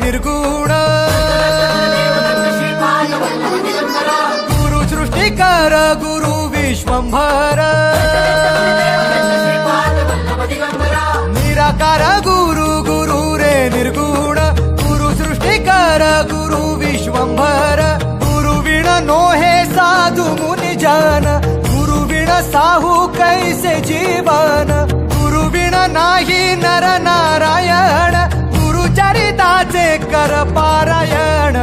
निर्गुण गुरु सृष्टिकर गुरु विश्वंभर निराकार गुरु गुरु रे निर्गुण गुरु सृष्टिकर गुरु विश्वंभर गुरु विण नोहे साधु मुनि जन गुरु विण साहू कैसे जीवन गुरु विण नाही नर नारायण गुरु चरिताचे कर पारायण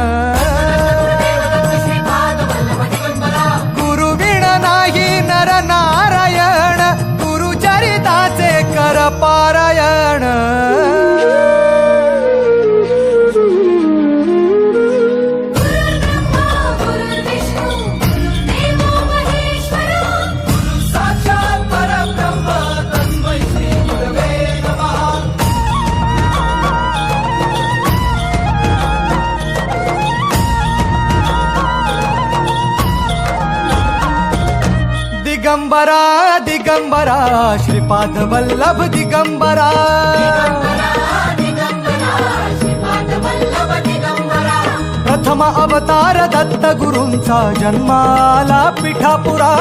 गुरु विण नाही नर नारायण गुरु चरिताचे कर पारायण दिगंबरा दिगंबरा श्रीपाद वल्लभ दिगंबरा प्रथम अवतार दत्त गुरूंचा जन्माला पिठापुरा